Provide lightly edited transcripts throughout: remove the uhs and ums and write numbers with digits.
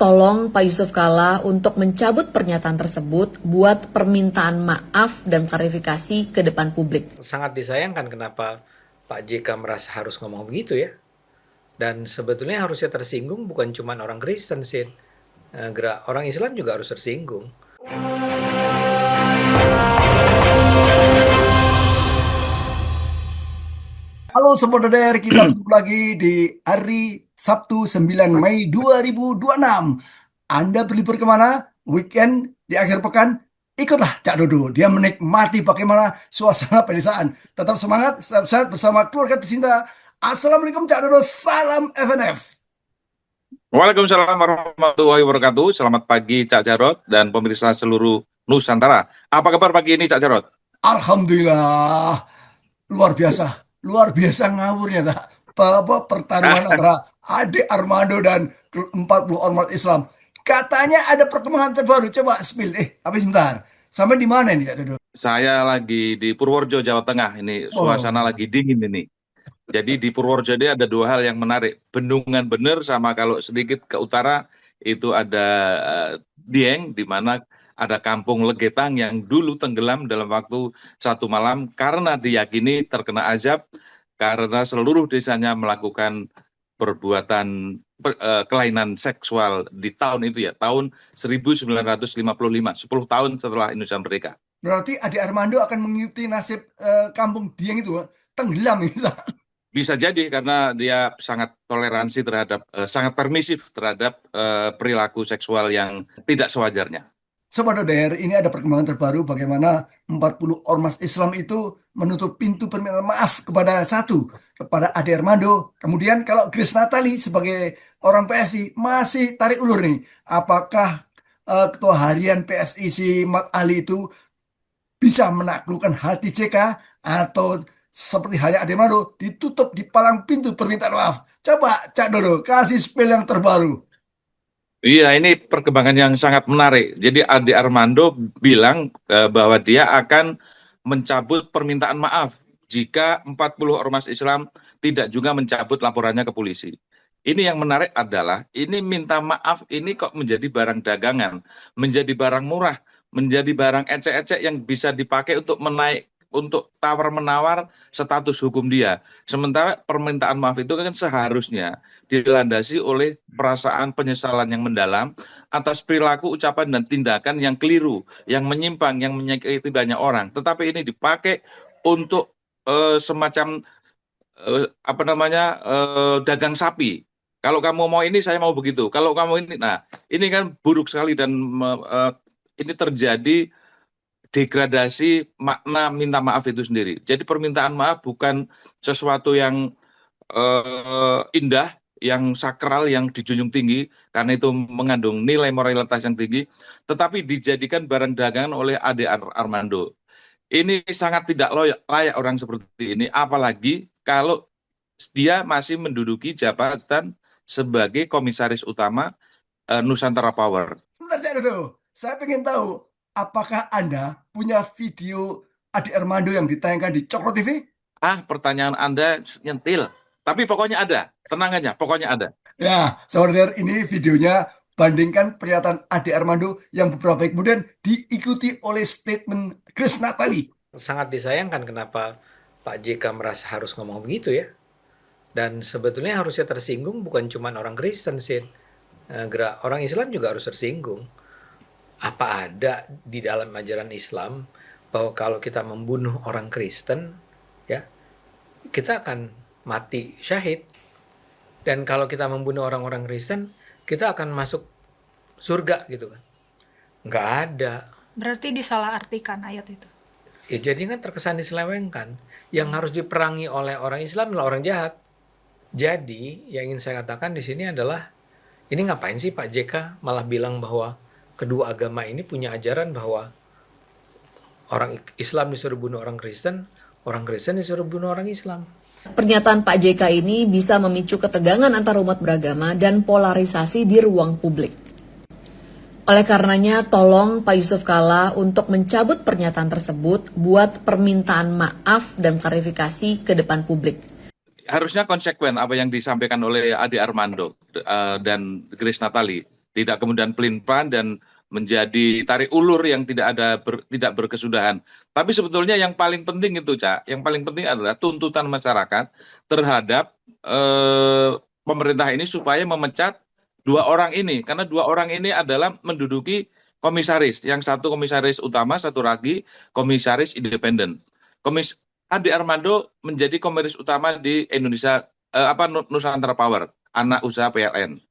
tolong Pak Yusuf Kalla untuk mencabut pernyataan tersebut, buat permintaan maaf dan klarifikasi ke depan publik. Sangat disayangkan kenapa Pak JK merasa harus ngomong begitu ya. Dan sebetulnya harusnya tersinggung bukan cuma orang Kristen sih. Orang Islam juga harus tersinggung. Halo Sobat DDR, kita ketemu lagi di hari Sabtu 9 Mei 2026. Anda berlibur kemana? Weekend di akhir pekan? Ikutlah Cak Dodo. Dia menikmati bagaimana suasana pedesaan. Tetap semangat, tetap sehat bersama keluarga tercinta. Assalamualaikum Cak Dodo, salam FNF. Waalaikumsalam warahmatullahi wabarakatuh. Selamat pagi Cak Jarot dan pemirsa seluruh Nusantara. Apa kabar pagi ini Cak Jarot? Alhamdulillah, luar biasa ngawurnya tak. Pertarungan antara Ade Armando dan 40 ormas Islam. Katanya ada perkembangan terbaru. Coba spill. Habis sebentar. Sampai di mana nih Cak Dodo? Saya lagi di Purworejo, Jawa Tengah. Ini suasana lagi dingin ini. Jadi di Purworejo ini ada dua hal yang menarik. Bendungan Bener sama kalau sedikit ke utara itu ada Dieng, di mana ada kampung Legetang yang dulu tenggelam dalam waktu satu malam karena diyakini terkena azab karena seluruh desanya melakukan perbuatan kelainan seksual di tahun itu ya, tahun 1955, 10 tahun setelah Indonesia merdeka. Berarti Ade Armando akan mengikuti nasib kampung Dieng itu, tenggelam gitu. Bisa jadi karena dia sangat toleransi terhadap, sangat permisif terhadap perilaku seksual yang tidak sewajarnya. Sobat DDR, ini ada perkembangan terbaru bagaimana 40 ormas Islam itu menutup pintu permintaan maaf kepada Ade Armando. Kemudian kalau Grace Natali sebagai orang PSI masih tarik ulur nih. Apakah ketua harian PSI si Mat Ali itu bisa menaklukkan hati JK atau seperti halnya Ade Armando ditutup di palang pintu permintaan maaf. Coba Cak Dodo kasih spill yang terbaru. Iya, ini perkembangan yang sangat menarik. Jadi Ade Armando bilang bahwa dia akan mencabut permintaan maaf jika 40 ormas Islam tidak juga mencabut laporannya ke polisi. Ini yang menarik adalah ini minta maaf ini kok menjadi barang dagangan, menjadi barang murah, menjadi barang ecek-ecek yang bisa dipakai untuk tawar-menawar status hukum dia. Sementara permintaan maaf itu kan seharusnya dilandasi oleh perasaan penyesalan yang mendalam atas perilaku, ucapan, dan tindakan yang keliru, yang menyimpang, yang menyakiti banyak orang. Tetapi ini dipakai untuk semacam dagang sapi. Kalau kamu mau ini, saya mau begitu. Kalau kamu ini, nah ini kan buruk sekali dan ini terjadi degradasi makna minta maaf itu sendiri. Jadi permintaan maaf bukan sesuatu yang indah, yang sakral, yang dijunjung tinggi, karena itu mengandung nilai moralitas yang tinggi, tetapi dijadikan barang dagangan oleh Ade Armando. Ini sangat tidak layak orang seperti ini, apalagi kalau dia masih menduduki jabatan sebagai komisaris utama Nusantara Power. Sebentar Cak Dodo, saya pengen tahu apakah Anda punya video Ade Armando yang ditayangkan di Cokro TV? Pertanyaan Anda nyentil. Tapi pokoknya ada. Tenang aja, pokoknya ada. Ya, saudara, ini videonya. Bandingkan pernyataan Ade Armando yang beberapa kemudian diikuti oleh statement Grace Natali. Sangat disayangkan kenapa Pak JK merasa harus ngomong begitu ya. Dan sebetulnya harusnya tersinggung bukan cuma orang Kristen sih. Orang Islam juga harus tersinggung. Apa ada di dalam ajaran Islam bahwa kalau kita membunuh orang Kristen, ya, kita akan mati syahid. Dan kalau kita membunuh orang-orang Kristen, kita akan masuk surga gitu kan. Nggak ada. Berarti disalahartikan ayat itu. Ya jadi kan terkesan diselewengkan. Yang harus diperangi oleh orang Islam adalah orang jahat. Jadi yang ingin saya katakan di sini adalah, ini ngapain sih Pak JK malah bilang bahwa kedua agama ini punya ajaran bahwa orang Islam disuruh bunuh orang Kristen disuruh bunuh orang Islam. Pernyataan Pak JK ini bisa memicu ketegangan antar umat beragama dan polarisasi di ruang publik. Oleh karenanya, tolong Pak Yusuf Kalla untuk mencabut pernyataan tersebut, buat permintaan maaf dan klarifikasi ke depan publik. Harusnya konsekuen apa yang disampaikan oleh Ade Armando dan Grace Natali. tidak kemudian pelin-pelan dan menjadi tarik ulur yang tidak berkesudahan. Tapi sebetulnya yang paling penting itu, Cak, yang paling penting adalah tuntutan masyarakat terhadap pemerintah ini supaya memecat dua orang ini, karena dua orang ini adalah menduduki komisaris, yang satu komisaris utama, satu lagi komisaris independen. Ade Armando menjadi komisaris utama di Indonesia Nusantara Power, anak usaha PLN.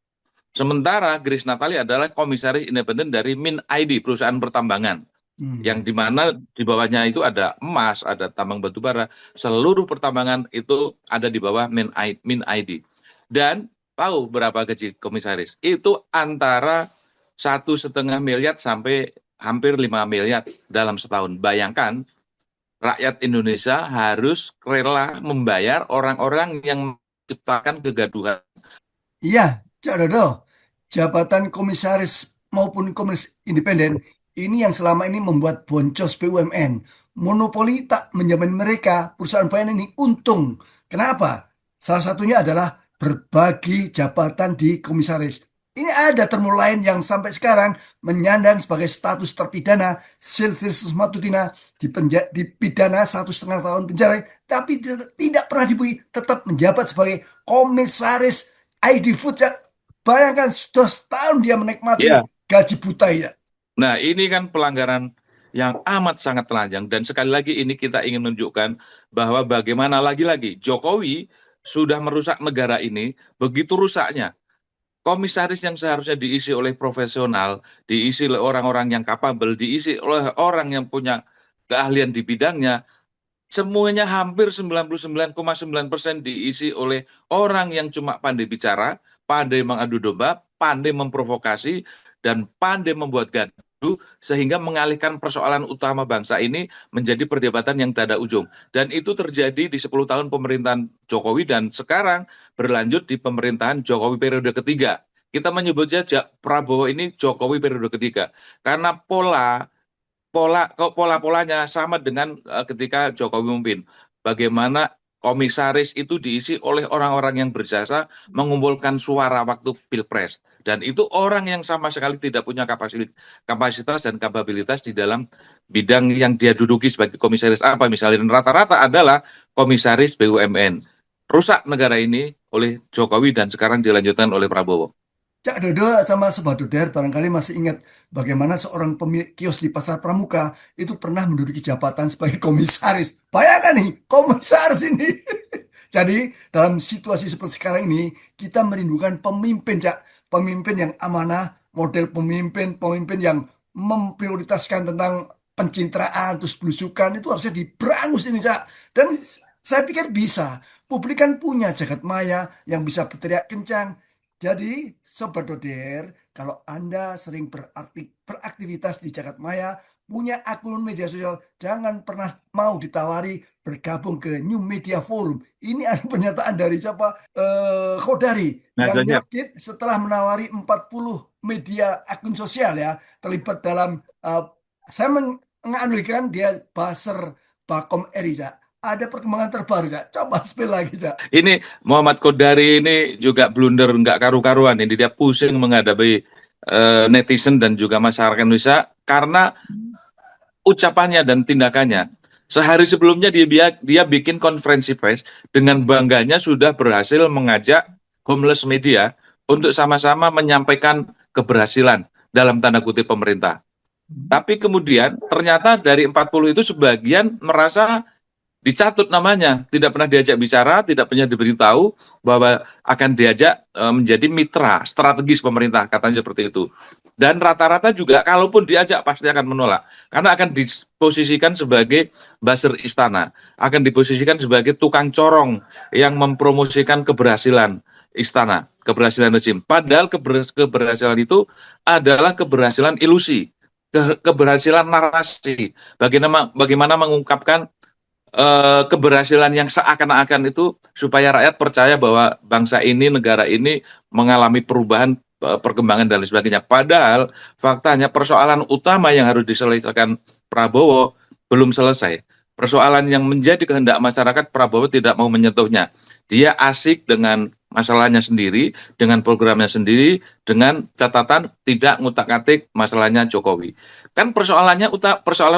Sementara Grace Natali adalah komisaris independen dari Min ID, perusahaan pertambangan, yang dimana di bawahnya itu ada emas, ada tambang batubara, seluruh pertambangan itu ada di bawah Min ID. Dan tahu berapa gaji komisaris? Itu antara 1,5 miliar sampai hampir 5 miliar dalam setahun. Bayangkan, rakyat Indonesia harus rela membayar orang-orang yang menciptakan kegaduhan. Iya, Cak Dodo, jabatan komisaris maupun komisaris independen ini yang selama ini membuat boncos BUMN. Monopoli tak menjamin mereka, perusahaan BUMN ini untung. Kenapa? Salah satunya adalah berbagi jabatan di komisaris. Ini ada termo lain yang sampai sekarang menyandang sebagai status terpidana, Silvius Matutina dipidana 1,5 tahun penjara, tapi tidak pernah dibui, tetap menjabat sebagai komisaris ID Food. Ya. Bayangkan sudah setahun dia menikmati gaji buta ya. Nah, ini kan pelanggaran yang amat sangat telanjang, dan sekali lagi ini kita ingin menunjukkan bahwa bagaimana lagi-lagi Jokowi sudah merusak negara ini begitu rusaknya. Komisaris yang seharusnya diisi oleh profesional, diisi oleh orang-orang yang kapabel, diisi oleh orang yang punya keahlian di bidangnya, semuanya hampir 99,9% diisi oleh orang yang cuma pandai bicara, pandai mengadu domba, pandai memprovokasi, dan pandai membuat gaduh, sehingga mengalihkan persoalan utama bangsa ini menjadi perdebatan yang tak ada ujung. Dan itu terjadi di 10 tahun pemerintahan Jokowi, dan sekarang berlanjut di pemerintahan Jokowi periode ketiga. Kita menyebutnya Prabowo ini Jokowi periode ketiga, karena polanya sama dengan ketika Jokowi memimpin. Bagaimana komisaris itu diisi oleh orang-orang yang berjasa mengumpulkan suara waktu pilpres, dan itu orang yang sama sekali tidak punya kapasitas dan kapabilitas di dalam bidang yang dia duduki sebagai komisaris apa misalnya. Dan rata-rata adalah komisaris BUMN. Rusak negara ini oleh Jokowi dan sekarang dilanjutkan oleh Prabowo. Cak Dodo sama Sobat Doder barangkali masih ingat bagaimana seorang pemilik kios di Pasar Pramuka itu pernah menduduki jabatan sebagai komisaris. Bayangkan nih, komisaris ini. Jadi dalam situasi seperti sekarang ini, kita merindukan pemimpin, Cak. Pemimpin yang amanah, model pemimpin yang memprioritaskan tentang pencitraan, terus belusukan, itu harusnya diberangus ini, Cak. Dan saya pikir bisa. Publik kan punya jagat maya yang bisa berteriak kencang. Jadi, Sobat Doder, kalau Anda sering beraktivitas di jagat maya, punya akun media sosial, jangan pernah mau ditawari bergabung ke New Media Forum. Ini ada pernyataan dari siapa? Khodari, yang nyakit setelah menawari 40 media akun sosial ya, terlibat dalam, saya menganalikan dia buzzer Bakom Eriza. Ada perkembangan terbaru, Cak. Coba spill lagi, Cak. Ini Muhammad Khodari ini juga blunder nggak karu-karuan. Ini dia pusing menghadapi netizen dan juga masyarakat Indonesia karena ucapannya dan tindakannya. Sehari sebelumnya dia bikin konferensi pers dengan bangganya sudah berhasil mengajak homeless media untuk sama-sama menyampaikan keberhasilan dalam tanda kutip pemerintah. Tapi kemudian ternyata dari 40 itu sebagian merasa dicatut namanya, tidak pernah diajak bicara, tidak pernah diberitahu bahwa akan diajak menjadi mitra strategis pemerintah, katanya seperti itu. Dan rata-rata juga kalaupun diajak pasti akan menolak, karena akan diposisikan sebagai buzzer istana, akan diposisikan sebagai tukang corong yang mempromosikan keberhasilan istana, keberhasilan rezim. Padahal keberhasilan itu adalah keberhasilan ilusi, keberhasilan narasi, bagaimana mengungkapkan keberhasilan yang seakan-akan itu supaya rakyat percaya bahwa bangsa ini, negara ini mengalami perubahan, perkembangan dan lain sebagainya. Padahal faktanya persoalan utama yang harus diselesaikan Prabowo belum selesai. Persoalan yang menjadi kehendak masyarakat Prabowo tidak mau menyentuhnya. Dia asik dengan masalahnya sendiri, dengan programnya sendiri, dengan catatan tidak ngutak-atik masalahnya Jokowi. Kan persoalan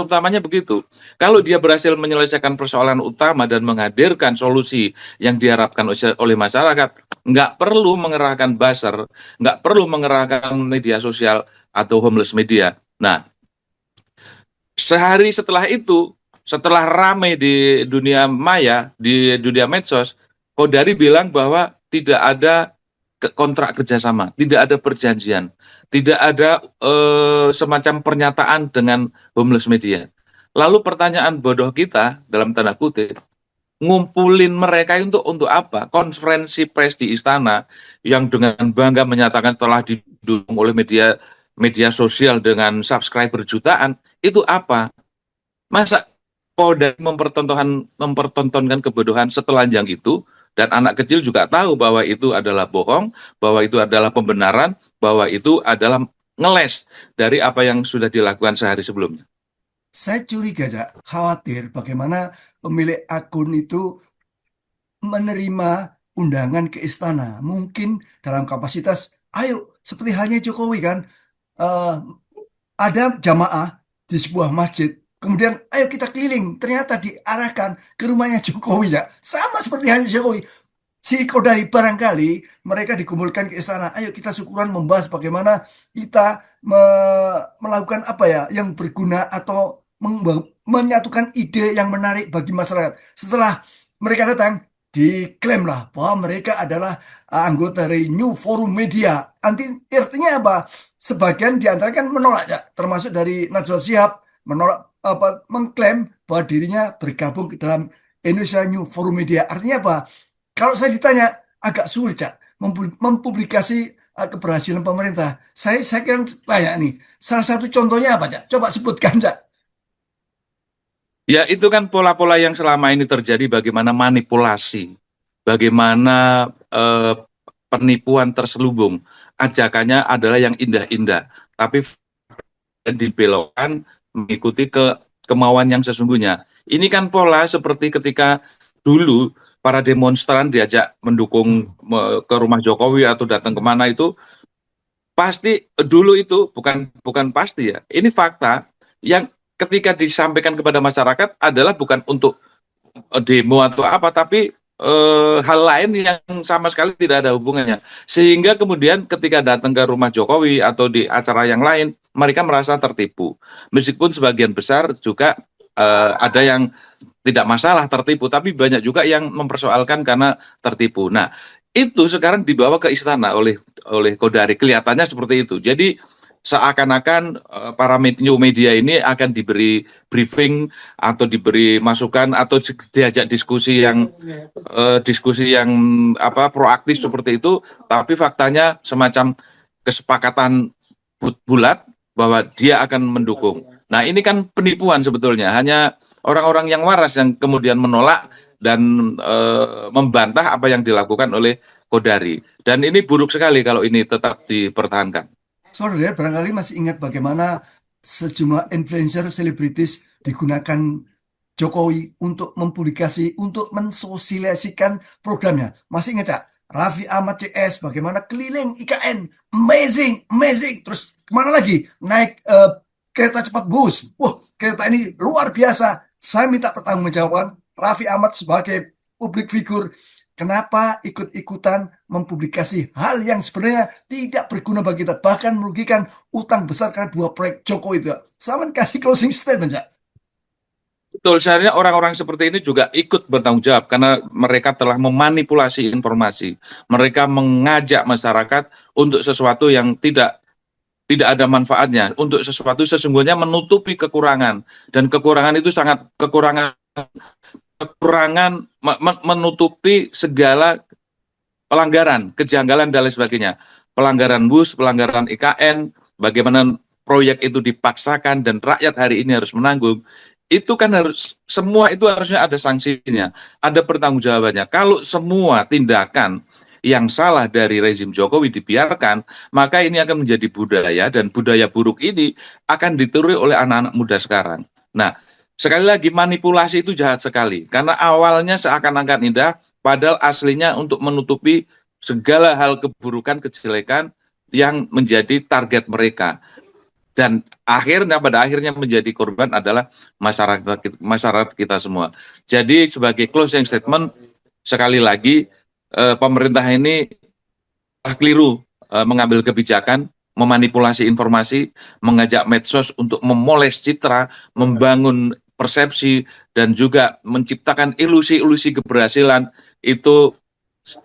utamanya begitu. Kalau dia berhasil menyelesaikan persoalan utama dan menghadirkan solusi yang diharapkan oleh masyarakat, nggak perlu mengerahkan buzzer, nggak perlu mengerahkan media sosial atau homeless media. Nah, sehari setelah itu, setelah ramai di dunia maya, di dunia medsos, Kodari bilang bahwa tidak ada kontrak kerjasama, tidak ada perjanjian, tidak ada semacam pernyataan dengan homeless media. Lalu pertanyaan bodoh kita, dalam tanda kutip, ngumpulin mereka untuk apa? Konferensi pers di istana yang dengan bangga menyatakan telah didukung oleh media sosial dengan subscriber jutaan, itu apa? Masa Kodari mempertontonkan kebodohan setelanjang itu, dan anak kecil juga tahu bahwa itu adalah bohong, bahwa itu adalah pembenaran, bahwa itu adalah ngeles dari apa yang sudah dilakukan sehari sebelumnya. Saya curiga, Cak, khawatir bagaimana pemilik akun itu menerima undangan ke istana. Mungkin dalam kapasitas, ayo, seperti halnya Jokowi kan, eh, ada jamaah di sebuah masjid. Kemudian, ayo kita keliling. Ternyata diarahkan ke rumahnya Jokowi ya. Sama seperti halnya Jokowi. Si Kodari barangkali mereka dikumpulkan ke istana. Ayo kita syukuran membahas bagaimana kita melakukan apa ya yang berguna atau menyatukan ide yang menarik bagi masyarakat. Setelah mereka datang, diklaimlah bahwa mereka adalah anggota dari New Forum Media. Artinya apa? Sebagian di antara kan menolak ya, termasuk dari Najwa Shihab menolak apa mengklaim bahwa dirinya bergabung ke dalam Indonesia New Forum Media. Artinya apa? Kalau saya ditanya agak sulit Cak mempublikasi keberhasilan pemerintah. Saya kira tanya nih, salah satu contohnya apa Cak? Coba sebutkan Cak. Ya, itu kan pola-pola yang selama ini terjadi, bagaimana manipulasi, bagaimana penipuan terselubung. Ajakannya adalah yang indah-indah, tapi dibelokkan mengikuti kemauan yang sesungguhnya. Ini kan pola seperti ketika dulu para demonstran diajak mendukung ke rumah Jokowi atau datang kemana, itu pasti dulu itu bukan pasti ya. Ini fakta yang ketika disampaikan kepada masyarakat adalah bukan untuk demo atau apa, tapi hal lain yang sama sekali tidak ada hubungannya. Sehingga kemudian ketika datang ke rumah Jokowi atau di acara yang lain, mereka merasa tertipu. Meskipun sebagian besar juga ada yang tidak masalah tertipu, tapi banyak juga yang mempersoalkan karena tertipu. Nah, itu sekarang dibawa ke istana oleh Kodari, kelihatannya seperti itu. Jadi seakan-akan para new media ini akan diberi briefing atau diberi masukan atau diajak diskusi yang proaktif seperti itu, tapi faktanya semacam kesepakatan bulat bahwa dia akan mendukung. Nah, ini kan penipuan sebetulnya, hanya orang-orang yang waras yang kemudian menolak dan membantah apa yang dilakukan oleh Kodari. Dan ini buruk sekali kalau ini tetap dipertahankan. Saudara barangkali masih ingat bagaimana sejumlah influencer selebritis digunakan Jokowi untuk mempublikasi, untuk mensosialisasikan programnya. Masih ingat Cak? Raffi Ahmad CS bagaimana keliling IKN, amazing. Terus kemana lagi? Naik kereta cepat bus. Wah, kereta ini luar biasa. Saya minta pertanggungjawaban Raffi Ahmad sebagai publik figur. Kenapa ikut-ikutan mempublikasi hal yang sebenarnya tidak berguna bagi kita, bahkan merugikan utang besar karena 2 proyek Jokowi itu. Sama kasih closing statement, Cak. Betul, sebenarnya orang-orang seperti ini juga ikut bertanggung jawab karena mereka telah memanipulasi informasi. Mereka mengajak masyarakat untuk sesuatu yang tidak ada manfaatnya, untuk sesuatu sesungguhnya menutupi kekurangan, dan kekurangan itu sangat kekurangan menutupi segala pelanggaran, kejanggalan dan lain sebagainya. Pelanggaran BUS, pelanggaran IKN, bagaimana proyek itu dipaksakan dan rakyat hari ini harus menanggung. Itu kan semua itu harusnya ada sanksinya, ada pertanggungjawabannya. Kalau semua tindakan yang salah dari rezim Jokowi dibiarkan, maka ini akan menjadi budaya, dan budaya buruk ini akan ditiru oleh anak-anak muda sekarang. Nah, sekali lagi manipulasi itu jahat sekali, karena awalnya seakan-akan indah, padahal aslinya untuk menutupi segala hal keburukan, kejelekan yang menjadi target mereka. Dan pada akhirnya menjadi korban adalah masyarakat kita semua. Jadi sebagai closing statement, sekali lagi pemerintah ini keliru mengambil kebijakan, memanipulasi informasi, mengajak medsos untuk memoles citra, membangun persepsi, dan juga menciptakan ilusi-ilusi keberhasilan. Itu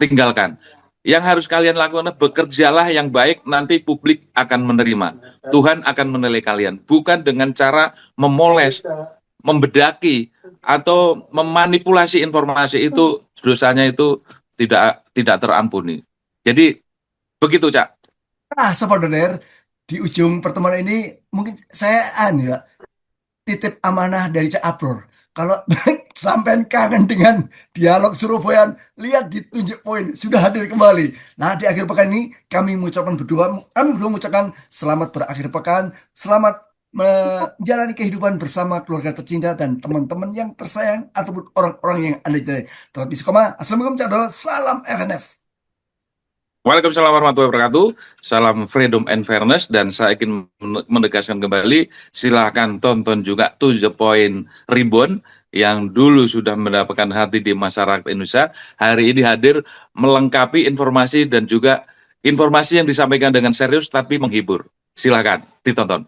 tinggalkan. Yang harus kalian lakukan, bekerjalah yang baik, nanti publik akan menerima. Tuhan akan menilai kalian. Bukan dengan cara memoles, membedaki, atau memanipulasi informasi. Itu dosanya itu tidak terampuni. Jadi begitu, Cak. Nah, Sobat Doner, di ujung pertemuan ini mungkin saya titip amanah dari Cak Abror. Kalau sampai kangen dengan dialog Surabaya, lihat di tunjuk poin sudah hadir kembali. Nah, di akhir pekan ini kami mengucapkan selamat berakhir pekan, selamat menjalani kehidupan bersama keluarga tercinta dan teman-teman yang tersayang ataupun orang-orang yang Anda cintai. Tetap istiqomah. Assalamualaikum, Cak Do. Salam FNF. Waalaikumsalam warahmatullahi wabarakatuh. Salam freedom and fairness, dan saya ingin menegaskan kembali, silahkan tonton juga To The Point Reborn yang dulu sudah mendapatkan hati di masyarakat Indonesia. Hari ini hadir melengkapi informasi dan juga informasi yang disampaikan dengan serius tapi menghibur. Silahkan ditonton.